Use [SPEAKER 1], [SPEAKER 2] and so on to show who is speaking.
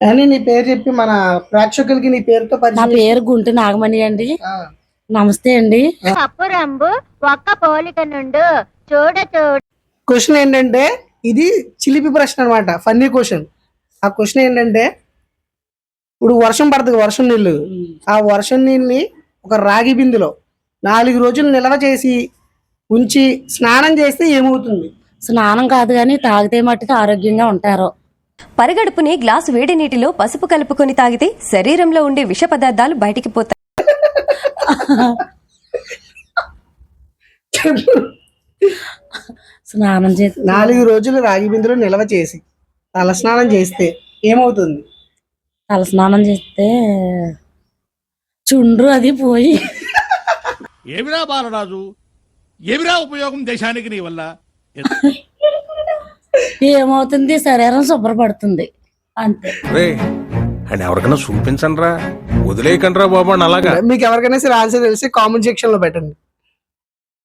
[SPEAKER 1] అని నీ పేరు చెప్పి మన ప్రేక్షకులకి నీ పేరుతో
[SPEAKER 2] నా
[SPEAKER 1] పరిచయం
[SPEAKER 2] పేరు గుంటి నాగమణి అండి.
[SPEAKER 1] ఆ,
[SPEAKER 2] నమస్తే అండి.
[SPEAKER 3] కప్పు రంబు ఒక్క పోలిక నుండు చూడ
[SPEAKER 1] క్వశ్చన్ ఏంటంటే ఇది చిలిపి ప్రశ్న అనమాట, ఫన్నీ క్వశ్చన్. ఆ క్వశ్చన్ ఏంటంటే ఇప్పుడు వర్షం పడుతుంది, వర్షం నీళ్ళు. ఆ వర్షం నీళ్ళని ఒక రాగి బిందులో 4 రోజులు నిల్వ చేసి ఉంచి స్నానం చేస్తే ఏమవుతుంది?
[SPEAKER 2] స్నానం కాదు కానీ తాగితే మట్టుకు ఆరోగ్యంగా ఉంటారు.
[SPEAKER 4] పరిగడుపుని గ్లాసు వేడి నీటిలో పసుపు కలుపుకొని తాగితే శరీరంలో ఉండే విష పదార్థాలు బయటికి పోతాయి.
[SPEAKER 2] స్నానం చేసి
[SPEAKER 1] 4 రోజులు రాగి బిందులో నిల్వ చేసి తల స్నానం చేస్తే ఏమవుతుంది?
[SPEAKER 2] తల స్నానం చేస్తే చుండ్రు అది పోయి
[SPEAKER 5] ఏమిరా బాలరాజు, ఏమిరా ఉపయోగం దేశానికి నీ వల్ల?
[SPEAKER 2] ఏమవుతుంది, శరీరం శుభ్రపడుతుంది అంతే.
[SPEAKER 6] అండ్ ఎవరికైనా చూపించండి రా, వదిలేయకండి రా బాబు అని అలాగా.
[SPEAKER 1] మీకు ఎవరికైనా సరే ఆన్సర్ తెలిసి కామెంట్ సెక్షన్ లో పెట్టండి.